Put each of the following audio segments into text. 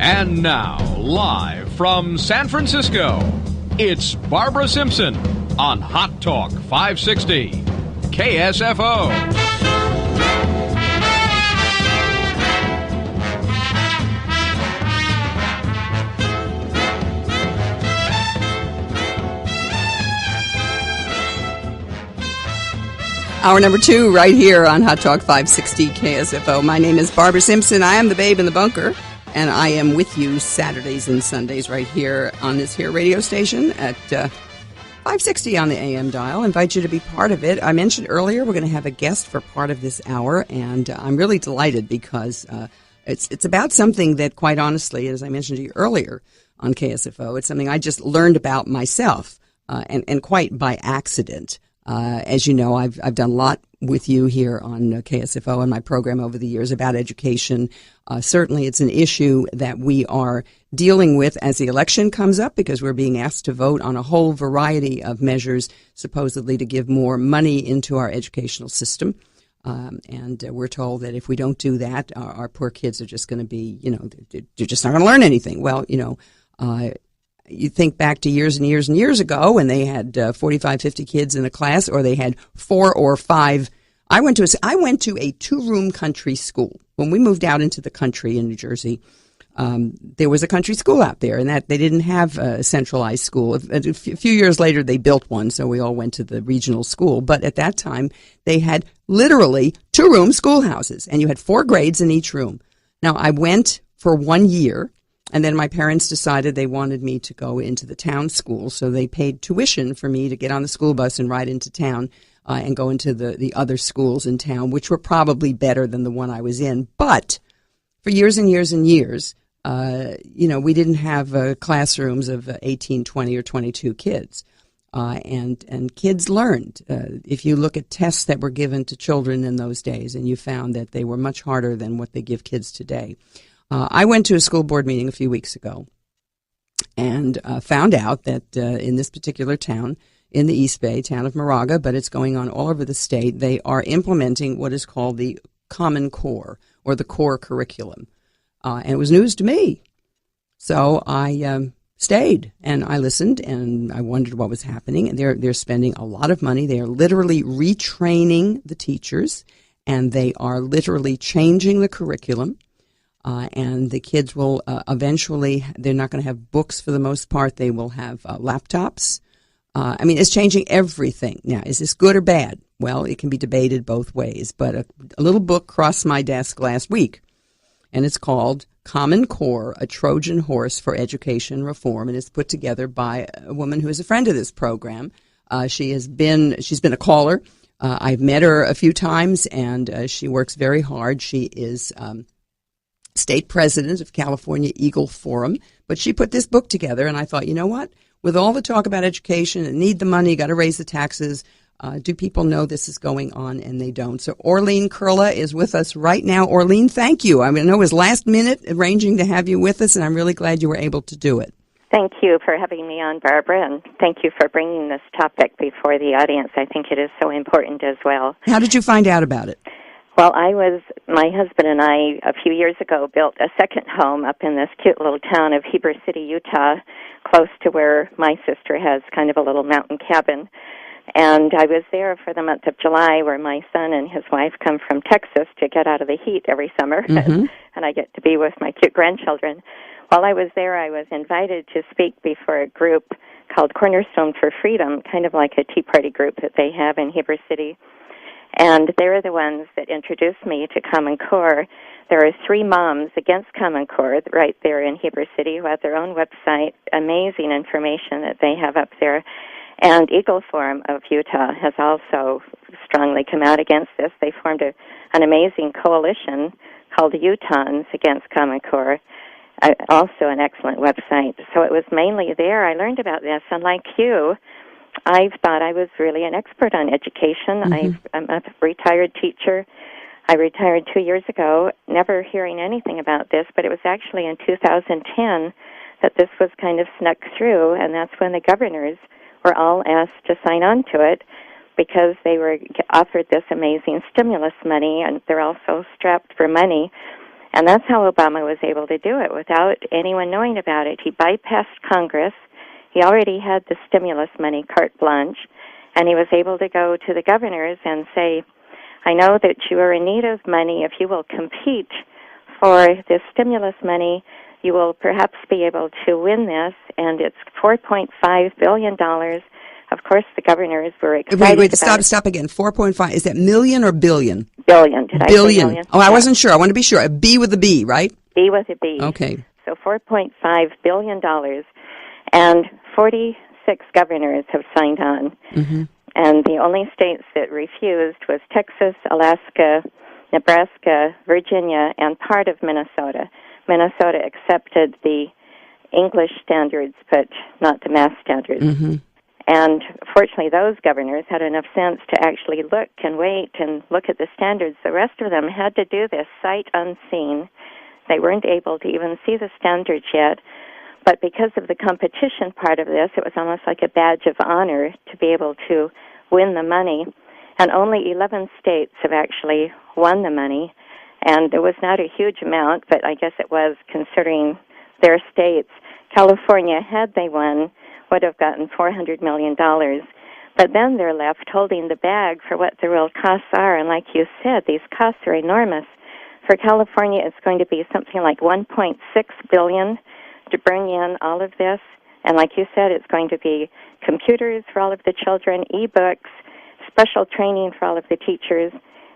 And now, live from San Francisco, it's Barbara Simpson on Hot Talk 560, KSFO. Hour number 2 right here on Hot Talk 560 KSFO. My name is Barbara Simpson. I am the babe in the bunker, and I am with you Saturdays and Sundays right here on this here radio station at 560 on the AM dial. I invite you to be part of it. I mentioned earlier we're going to have a guest for part of this hour, and I'm really delighted because it's about something that, quite honestly, as I mentioned to you earlier on KSFO, it's something I just learned about myself and quite by accident. As you know, I've done a lot with you here on KSFO and my program over the years about education. Certainly, it's an issue that we are dealing with as the election comes up because we're being asked to vote on a whole variety of measures supposedly to give more money into our educational system. And we're told that if we don't do that, our poor kids are just going to be, they're just not going to learn anything. Well, you think back to years and years and years ago when they had 45, 50 kids in a class, or they had 4 or 5. I went to a 2-room country school. When we moved out into the country in New Jersey, there was a country school out there, and that they didn't have a centralized school. A few years later, they built one, so we all went to the regional school. But at that time, they had literally 2-room schoolhouses, and you had 4 grades in each room. Now, I went for 1 year. And then my parents decided they wanted me to go into the town school, so they paid tuition for me to get on the school bus and ride into town and go into the other schools in town, which were probably better than the one I was in. But for years and years and years, we didn't have classrooms of 18, 20, or 22 kids. And kids learned. If you look at tests that were given to children in those days, and you found that they were much harder than what they give kids today. I went to a school board meeting a few weeks ago and found out that in this particular town, in the East Bay, town of Moraga, but it's going on all over the state, they are implementing what is called the Common Core, or the core curriculum. And it was news to me. So I stayed and I listened and I wondered what was happening. And they're spending a lot of money. They are literally retraining the teachers, and they are literally changing the curriculum. And the kids will eventually, they're not going to have books for the most part. They will have laptops. It's changing everything. Now, is this good or bad? Well, it can be debated both ways. But a little book crossed my desk last week, and it's called Common Core, A Trojan Horse for Education Reform, and it's put together by a woman who is a friend of this program. She's been a caller. I've met her a few times, and she works very hard. She is state president of California Eagle Forum, but she put this book together, and I thought, you know what? With all the talk about education and need the money, got to raise the taxes, do people know this is going on? And they don't. So Orlean Koehle is with us right now. Orlean, thank you. I know it was last minute arranging to have you with us, and I'm really glad you were able to do it. Thank you for having me on, Barbara, and thank you for bringing this topic before the audience. I think it is so important as well. How did you find out about it? Well, my husband and I, a few years ago, built a second home up in this cute little town of Heber City, Utah, close to where my sister has kind of a little mountain cabin. And I was there for the month of July, where my son and his wife come from Texas to get out of the heat every summer, and I get to be with my cute grandchildren. While I was there, I was invited to speak before a group called Cornerstone for Freedom, kind of like a Tea Party group that they have in Heber City. And they're the ones that introduced me to Common Core. There are 3 moms against Common Core right there in Heber City who have their own website, amazing information that they have up there. And Eagle Forum of Utah has also strongly come out against this. They formed an amazing coalition called the Utahns Against Common Core, also an excellent website. So it was mainly there I learned about this, and like you, I thought I was really an expert on education. I'm a retired teacher. I retired 2 years ago, never hearing anything about this, but it was actually in 2010 that this was kind of snuck through, and that's when the governors were all asked to sign on to it because they were offered this amazing stimulus money, and they're also strapped for money. And that's how Obama was able to do it without anyone knowing about it. He bypassed Congress. He already had the stimulus money, carte blanche, and he was able to go to the governors and say, I know that you are in need of money. If you will compete for this stimulus money, you will perhaps be able to win this, and it's $4.5 billion. Of course, the governors were excited about Stop again. 4.5, is that million or billion? Billion. Did I say million? Oh, I wasn't sure. I want to be sure. A B with a B, right? B with a B. Okay. So $4.5 billion, and 46 governors have signed on. Mm-hmm. And the only states that refused was Texas, Alaska, Nebraska, Virginia, and part of Minnesota. Minnesota accepted the English standards, but not the math standards. Mm-hmm. And fortunately, those governors had enough sense to actually look and wait and look at the standards. The rest of them had to do this sight unseen. They weren't able to even see the standards yet. But because of the competition part of this, it was almost like a badge of honor to be able to win the money. And only 11 states have actually won the money. And it was not a huge amount, but I guess it was considering their states. California, had they won, would have gotten $400 million. But then they're left holding the bag for what the real costs are. And like you said, these costs are enormous. For California, it's going to be something like $1.6 billion to bring in all of this. And like you said, it's going to be computers for all of the children, e-books, special training for all of the teachers.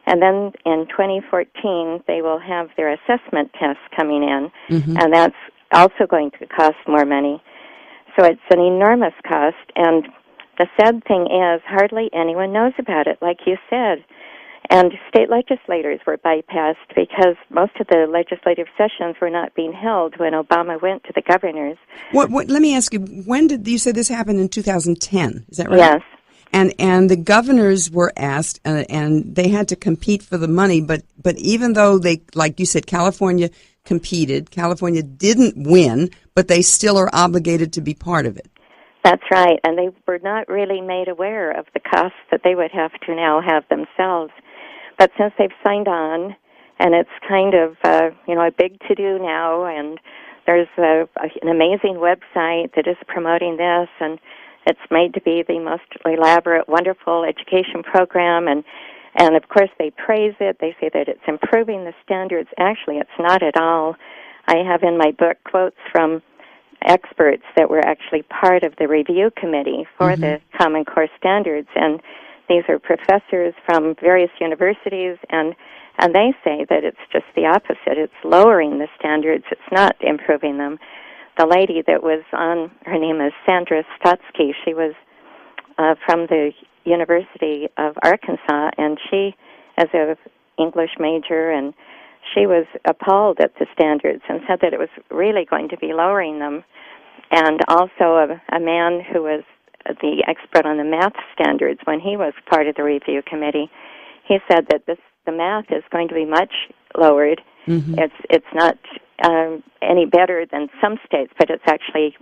And then in 2014, they will have their assessment tests coming in. Mm-hmm. And that's also going to cost more money. So it's an enormous cost. And the sad thing is hardly anyone knows about it, like you said. And state legislators were bypassed because most of the legislative sessions were not being held when Obama went to the governors. Let me ask you, when did you say this happened in 2010? Is that right? Yes. And the governors were asked, and they had to compete for the money. But even though they, like you said, California competed, California didn't win, but they still are obligated to be part of it. That's right, and they were not really made aware of the costs that they would have to now have themselves. But since they've signed on, and it's kind of a big to-do now, and there's an amazing website that is promoting this, and it's made to be the most elaborate, wonderful education program, and of course they praise it. They say that it's improving the standards. Actually, it's not at all. I have in my book quotes from experts that were actually part of the review committee for mm-hmm. the Common Core standards, and these are professors from various universities, and they say that it's just the opposite. It's lowering the standards. It's not improving them. The lady that was on, her name is Sandra Stotsky. She was from the University of Arkansas, and she is an English major, and she was appalled at the standards and said that it was really going to be lowering them. And also a man who was the expert on the math standards, when he was part of the review committee, he said that the math is going to be much lowered. Mm-hmm. It's not any better than some states, but it's actually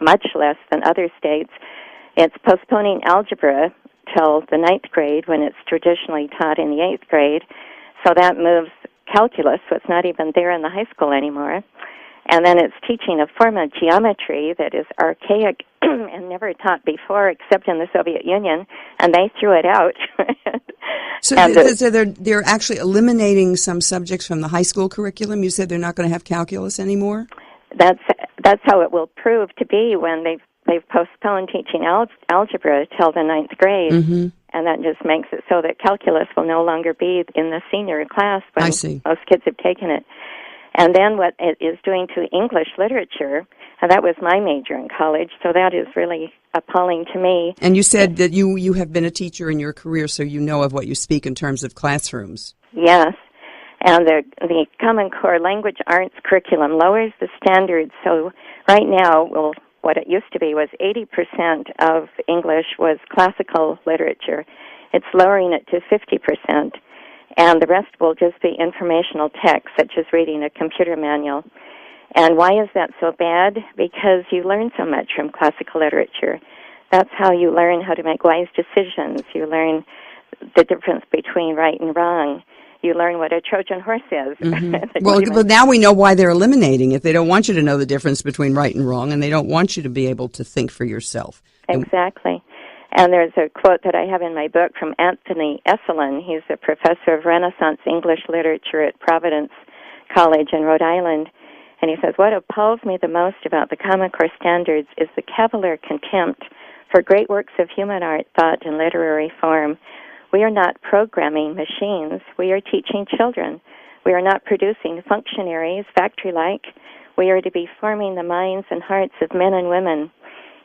much less than other states. It's postponing algebra till the 9th grade when it's traditionally taught in the 8th grade. So that moves calculus, so it's not even there in the high school anymore. And then it's teaching a form of geometry that is archaic and never taught before except in the Soviet Union, and they threw it out. So they're actually eliminating some subjects from the high school curriculum? You said they're not going to have calculus anymore? That's how it will prove to be when they've postponed teaching algebra till the 9th grade. Mm-hmm. And that just makes it so that calculus will no longer be in the senior class when most kids have taken it. And then what it is doing to English literature, and that was my major in college, so that is really appalling to me. And you said that you have been a teacher in your career, so you know of what you speak in terms of classrooms. Yes. And the Common Core Language Arts curriculum lowers the standards. So right now, what it used to be was 80% of English was classical literature. It's lowering it to 50%. And the rest will just be informational text, such as reading a computer manual. And why is that so bad? Because you learn so much from classical literature. That's how you learn how to make wise decisions. You learn the difference between right and wrong. you learn what a Trojan horse is. Well, now we know why they're eliminating it. They don't want you to know the difference between right and wrong, and they don't want you to be able to think for yourself. Exactly. And there's a quote that I have in my book from Anthony Esselin. He's a professor of Renaissance English literature at Providence College in Rhode Island. And he says, what appalls me the most about the Common Core standards is the cavalier contempt for great works of human art, thought, and literary form. We are not programming machines. We are teaching children. We are not producing functionaries, factory-like. We are to be forming the minds and hearts of men and women.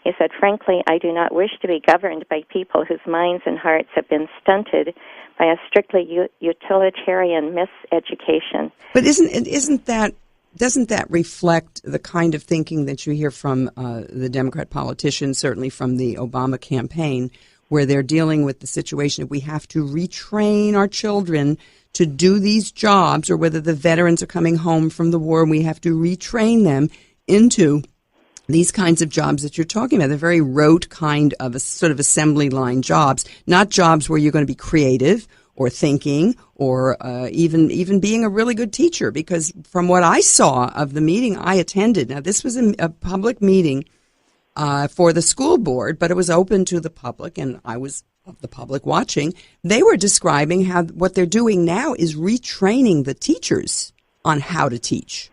He said, frankly, I do not wish to be governed by people whose minds and hearts have been stunted by a strictly utilitarian miseducation. But doesn't that reflect the kind of thinking that you hear from the Democrat politicians, certainly from the Obama campaign, where they're dealing with the situation that we have to retrain our children to do these jobs, or whether the veterans are coming home from the war and we have to retrain them into these kinds of jobs that you're talking about. They're very rote kind of a sort of assembly line jobs, not jobs where you're going to be creative or thinking or even being a really good teacher. Because from what I saw of the meeting I attended, now this was a public meeting for the school board, but it was open to the public, and I was of the public watching. They were describing how what they're doing now is retraining the teachers on how to teach.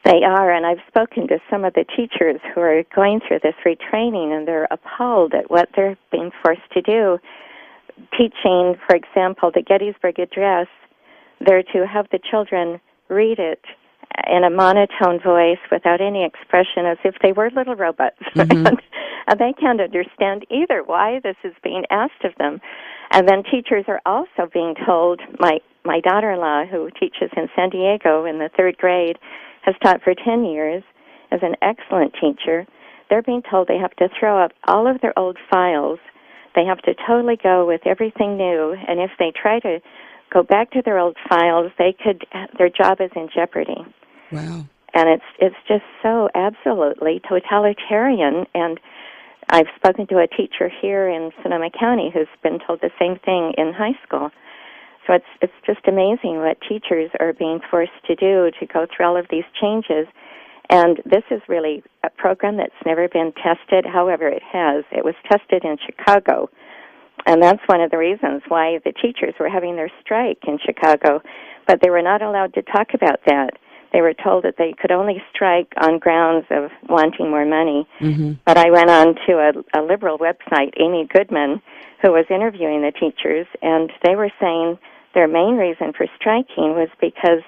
They are, and I've spoken to some of the teachers who are going through this retraining, and they're appalled at what they're being forced to do. Teaching, for example, the Gettysburg Address, they're to have the children read it in a monotone voice without any expression, as if they were little robots. And they can't understand either why this is being asked of them. And then teachers are also being told, my daughter-in-law, who teaches in San Diego in the 3rd grade, has taught for 10 years, is an excellent teacher. They're being told they have to throw out all of their old files. They have to totally go with everything new, and if they try to go back to their old files, their job is in jeopardy. Wow. And it's just so absolutely totalitarian. And I've spoken to a teacher here in Sonoma County who's been told the same thing in high school. So it's just amazing what teachers are being forced to do to go through all of these changes. And this is really a program that's never been tested. However, it has. It was tested in Chicago. And that's one of the reasons why the teachers were having their strike in Chicago. But they were not allowed to talk about that. They were told that they could only strike on grounds of wanting more money. But I went on to a liberal website, Amy Goodman, who was interviewing the teachers, and they were saying their main reason for striking was because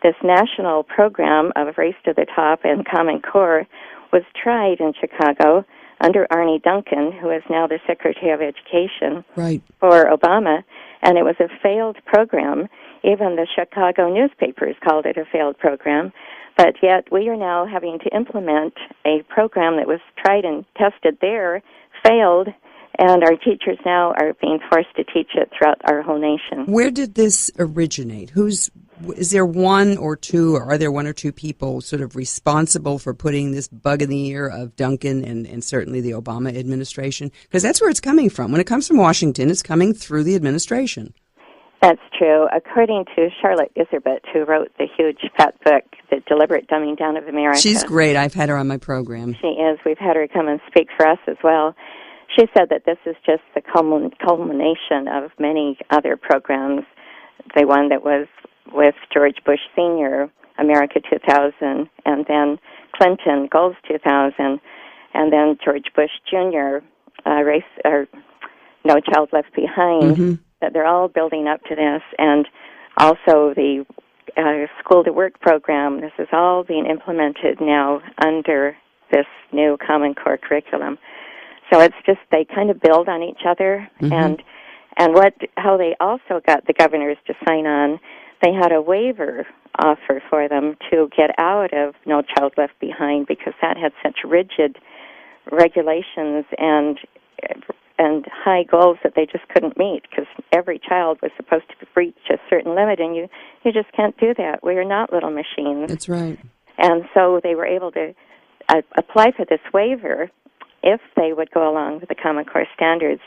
this national program of Race to the Top and Common Core was tried in Chicago under Arne Duncan, who is now the Secretary of Education for Obama, and it was a failed program. Even the Chicago newspapers called it a failed program, but yet we are now having to implement a program that was tried and tested there, failed, and our teachers now are being forced to teach it throughout our whole nation. Where did this originate? Is there one or two, or are there one or two people sort of responsible for putting this bug in the ear of Duncan and certainly the Obama administration? Because that's where it's coming from. When it comes from Washington, it's coming through the administration. That's true. According to Charlotte Iserbyt, who wrote the huge fat book, The Deliberate Dumbing Down of America. She's great. I've had her on my program. She is. We've had her come and speak for us as well. She said that this is just the culmination of many other programs. The one that was with George Bush Sr., America 2000, and then Clinton, Goals 2000, and then George Bush Jr., No Child Left Behind. That they're all building up to this, and also the School to Work program. This is all being implemented now under this new Common Core curriculum. So it's just they kind of build on each other, and how they also got the governors to sign on. They had a waiver offer for them to get out of No Child Left Behind because that had such rigid regulations and high goals that they just couldn't meet because every child was supposed to reach a certain limit, and you just can't do that. We are not little machines. That's right. And so they were able to apply for this waiver if they would go along with the Common Core standards.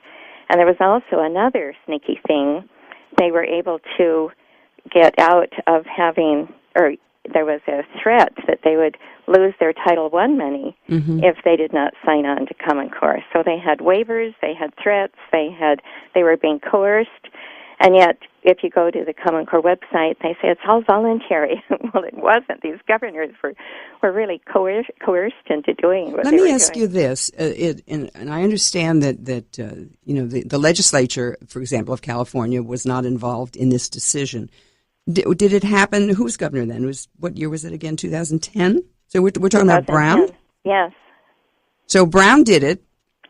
And there was also another sneaky thing. They were able to get out of having, or there was a threat that they would lose their Title I money if they did not sign on to Common Core. So they had waivers, they had threats, they were being coerced, and yet if you go to the Common Core website, they say it's all voluntary. Well, it wasn't. These governors were really coerced into doing what they were doing. Let me ask you this, and I understand that the legislature, for example, of California, was not involved in this decision. Did it happen? Who was governor then? What year was it again? 2010? So we're talking about Brown? Yes. So Brown did it.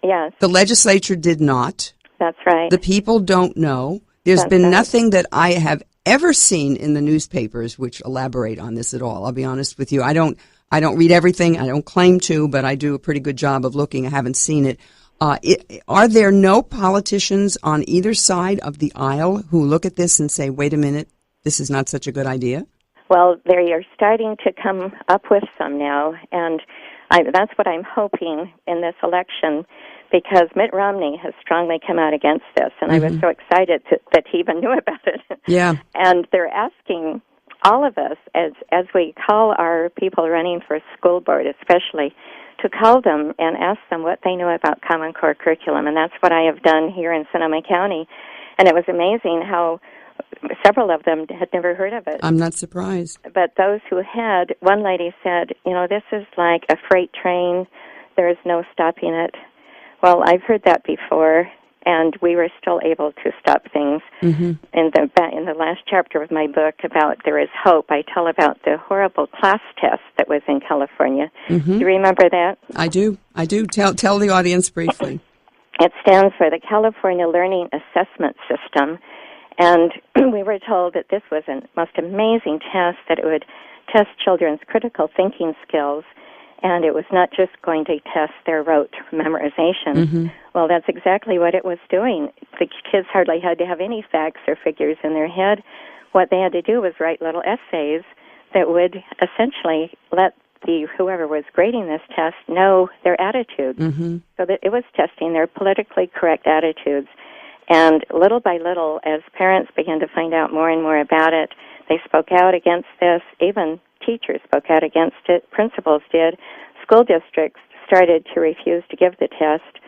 Yes. The legislature did not. That's right. The people don't know. There's been nothing that I have ever seen in the newspapers which elaborate on this at all. I'll be honest with you. I don't read everything. I don't claim to, but I do a pretty good job of looking. I haven't seen it. Are there no politicians on either side of the aisle who look at this and say, wait a minute, this is not such a good idea? Well, they are starting to come up with some now, and that's what I'm hoping in this election, because Mitt Romney has strongly come out against this, and I was so excited that he even knew about it. Yeah. And they're asking all of us, as we call our people running for school board especially, to call them and ask them what they know about Common Core curriculum, and that's what I have done here in Sonoma County. And it was amazing how several of them had never heard of it. I'm not surprised. But those who had, one lady said, this is like a freight train. There is no stopping it. Well, I've heard that before, and we were still able to stop things. In the last chapter of my book about There Is Hope, I tell about the horrible class test that was in California. Do you remember that? I do. Tell the audience briefly. It stands for the California Learning Assessment System. And we were told that this was a most amazing test, that it would test children's critical thinking skills, and it was not just going to test their rote memorization. Well, that's exactly what it was doing. The kids hardly had to have any facts or figures in their head. What they had to do was write little essays that would essentially let whoever was grading this test know their attitudes. So that it was testing their politically correct attitudes. And little by little, as parents began to find out more and more about it, they spoke out against this. Even teachers spoke out against it. Principals did. School districts started to refuse to give the test.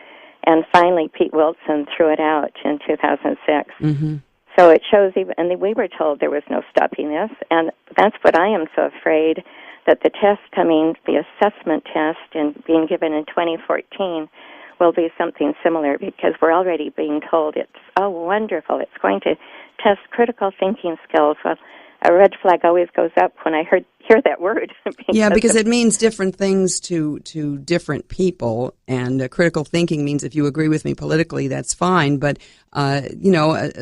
And finally, Pete Wilson threw it out in 2006. So it shows, and we were told there was no stopping this. And that's what I am so afraid, that the test coming, the assessment test, and being given in 2014, will be something similar, because we're already being told it's wonderful. It's going to test critical thinking skills. Well, a red flag always goes up when I hear that word. Because it means different things to different people, and critical thinking means if you agree with me politically, that's fine. But a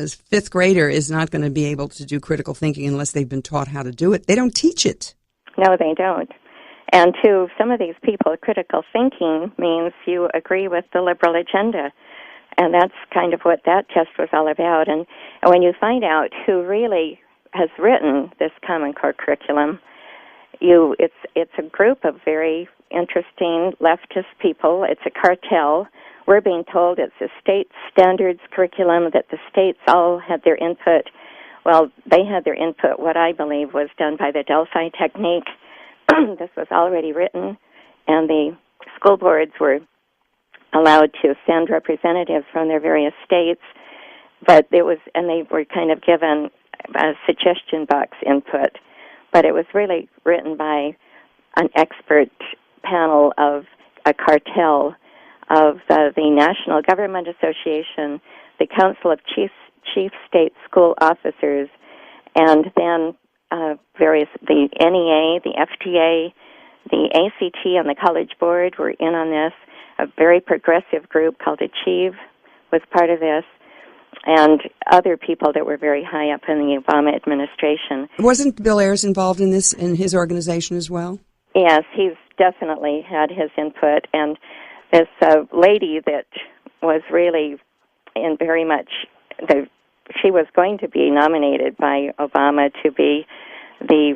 fifth grader is not going to be able to do critical thinking unless they've been taught how to do it. They don't teach it. No, they don't. And to some of these people, critical thinking means you agree with the liberal agenda. And that's kind of what that test was all about. And when you find out who really has written this Common Core curriculum, it's a group of very interesting leftist people. It's a cartel. We're being told it's a state standards curriculum, that the states all had their input. Well, they had their input, what I believe was done by the Delphi technique. This was already written, and the school boards were allowed to send representatives from their various states, and they were kind of given a suggestion box input, but it was really written by an expert panel of a cartel of the National Government Association, the Council of Chief State School Officers, and then the NEA, the FTA, the ACT, and the College Board were in on this. A very progressive group called Achieve was part of this, and other people that were very high up in the Obama administration. Wasn't Bill Ayers involved in this, in his organization as well? Yes, he's definitely had his input, and this lady that was really in very much she was going to be nominated by Obama to be the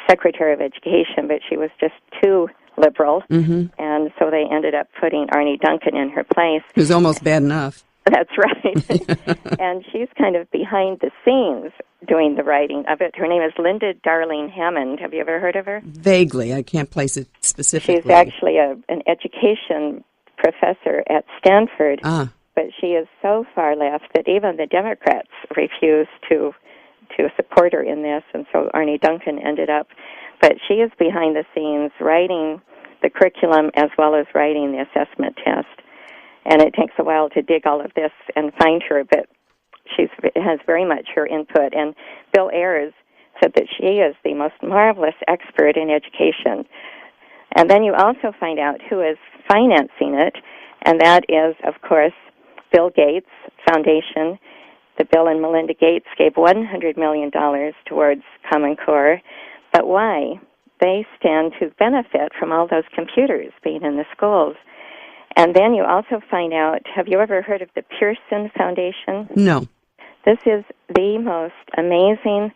Secretary of Education, but she was just too liberal, and so they ended up putting Arnie Duncan in her place. It was almost bad enough. That's right. And she's kind of behind the scenes doing the writing of it. Her name is Linda Darling Hammond. Have you ever heard of her? Vaguely. I can't place it specifically. She's actually an education professor at Stanford, but she is so far left that even the Democrats refuse to support her in this, and so Arnie Duncan ended up. But she is behind the scenes writing the curriculum as well as writing the assessment test. And it takes a while to dig all of this and find her, but she has very much her input. And Bill Ayers said that she is the most marvelous expert in education. And then you also find out who is financing it, and that is, of course, Bill Gates Foundation. The Bill and Melinda Gates gave $100 million towards Common Core. But why? They stand to benefit from all those computers being in the schools. And then you also find out, have you ever heard of the Pearson Foundation? No. This is the most amazing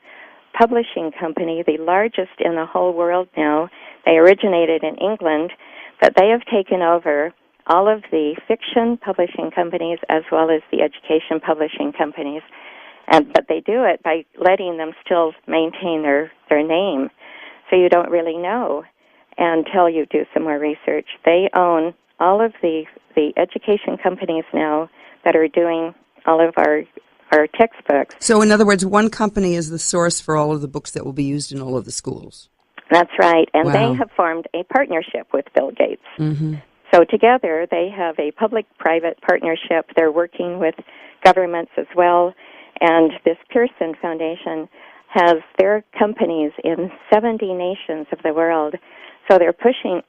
publishing company, the largest in the whole world now. They originated in England, but they have taken over all of the fiction publishing companies as well as the education publishing companies. But they do it by letting them still maintain their name. So you don't really know until you do some more research. They own all of the education companies now that are doing all of our textbooks. So in other words, one company is the source for all of the books that will be used in all of the schools. That's right. And Wow. they have formed a partnership with Bill Gates. Mm-hmm. So together they have a public-private partnership. They're working with governments as well. And this Pearson Foundation has their companies in 70 nations of the world. So they're pushing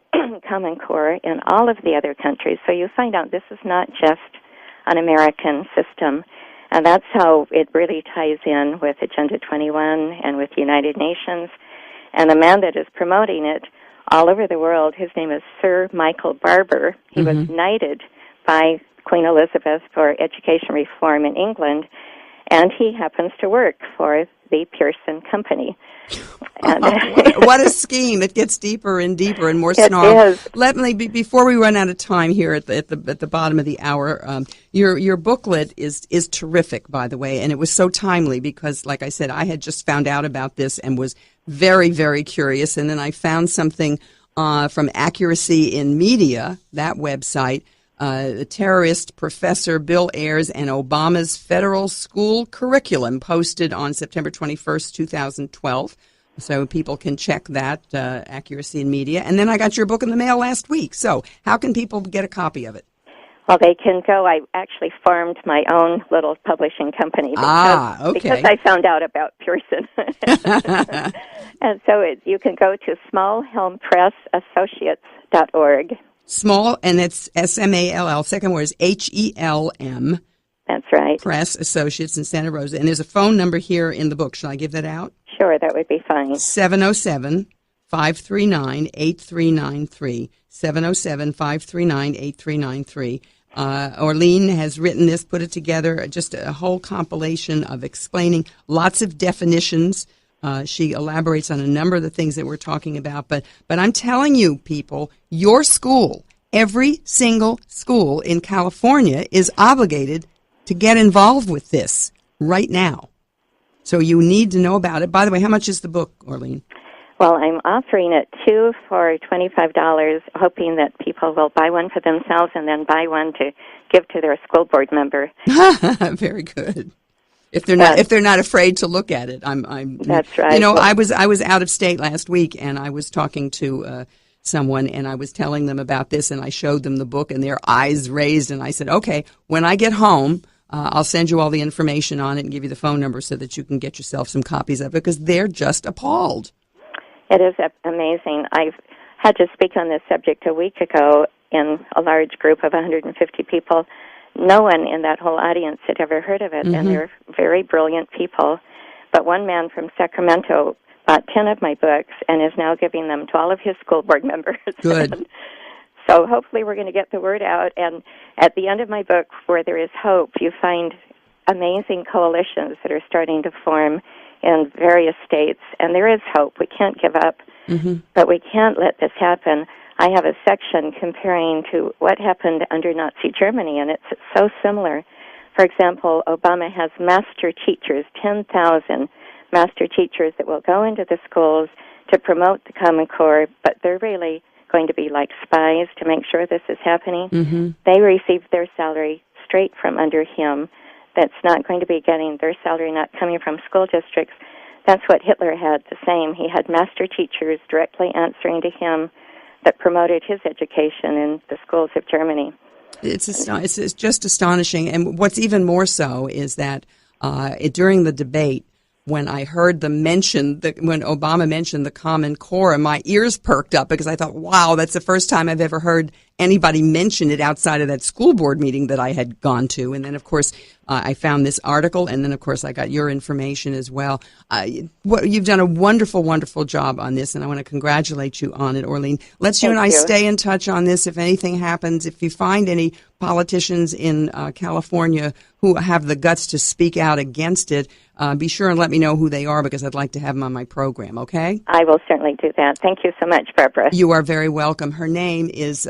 Common Core in all of the other countries. So you find out this is not just an American system. And that's how it really ties in with Agenda 21 and with United Nations. And the man that is promoting it all over the world, his name is Sir Michael Barber. He was knighted by Queen Elizabeth for education reform in England, and he happens to work for the Pearson Company. And what a scheme! It gets deeper and deeper and more snarl. It is. Let me before we run out of time here at the bottom of the hour. Your booklet is terrific, by the way, and it was so timely because, like I said, I had just found out about this and was very, very curious, and then I found something from Accuracy in Media, that website. The terrorist Professor Bill Ayers and Obama's federal school curriculum posted on September 21st, 2012. So people can check that, Accuracy in Media. And then I got your book in the mail last week. So how can people get a copy of it? Well, they can go. I actually formed my own little publishing company because I found out about Pearson. And so you can go to smallhelmpressassociates.org. Small, and it's SMALL. Second word is HELM. That's right. Press Associates in Santa Rosa. And there's a phone number here in the book. Shall I give that out? Sure, that would be fine. 707-539-8393. 707-539-8393. Orlean has written this, put it together, just a whole compilation of explaining lots of definitions. She elaborates on a number of the things that we're talking about. But I'm telling you, people, your school, every single school in California is obligated to get involved with this right now. So you need to know about it. By the way, how much is the book, Orlean? Well, I'm offering it 2 for $25, hoping that people will buy one for themselves and then buy one to give to their school board member. Very good. If they're not afraid to look at it, I'm. That's right. You know, I was out of state last week, and I was talking to someone, and I was telling them about this, and I showed them the book, and their eyes raised, and I said, "Okay, when I get home, I'll send you all the information on it and give you the phone number so that you can get yourself some copies of it," because they're just appalled. It is amazing. I've had to speak on this subject a week ago in a large group of 150 people. No one in that whole audience had ever heard of it, and they're very brilliant people. But one man from Sacramento bought 10 of my books and is now giving them to all of his school board members. Good. So hopefully we're going to get the word out. And at the end of my book, Where There Is Hope, you find amazing coalitions that are starting to form in various states. And there is hope. We can't give up, but we can't let this happen. I have a section comparing to what happened under Nazi Germany, and it's so similar. For example, Obama has master teachers, 10,000 master teachers that will go into the schools to promote the Common Core, but they're really going to be like spies to make sure this is happening. Mm-hmm. They receive their salary straight from under him. That's not going to be getting their salary not coming from school districts. That's what Hitler had the same. He had master teachers directly answering to him that promoted his education in the schools of Germany. It's just astonishing. And what's even more so is that during the debate, when I heard when Obama mentioned the Common Core, my ears perked up because I thought, wow, that's the first time I've ever heard anybody mention it outside of that school board meeting that I had gone to. And then, of course, I found this article, and then, of course, I got your information as well. You've done a wonderful, wonderful job on this, and I want to congratulate you on it, Orlean. Let's you and I stay in touch on this. If anything happens, if you find any politicians in California who have the guts to speak out against it, be sure and let me know who they are because I'd like to have them on my program, okay? I will certainly do that. Thank you so much, Barbara. You are very welcome. Her name is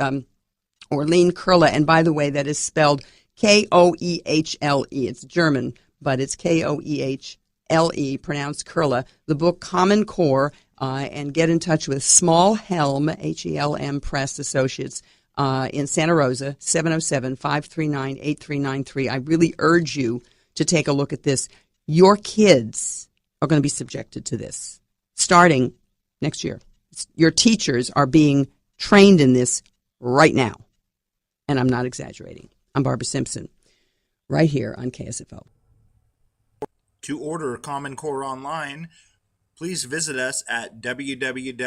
Orlean Koehle, and by the way, that is spelled Koehle. It's German, but it's Koehle, pronounced Koehle. The book Common Core, and get in touch with Small Helm, HELM Press Associates, in Santa Rosa, 707-539-8393. I really urge you to take a look at this. Your kids are going to be subjected to this starting next year. Your teachers are being trained in this right now, and I'm not exaggerating. I'm Barbara Simpson, right here on KSFO. To order Common Core online, please visit us at www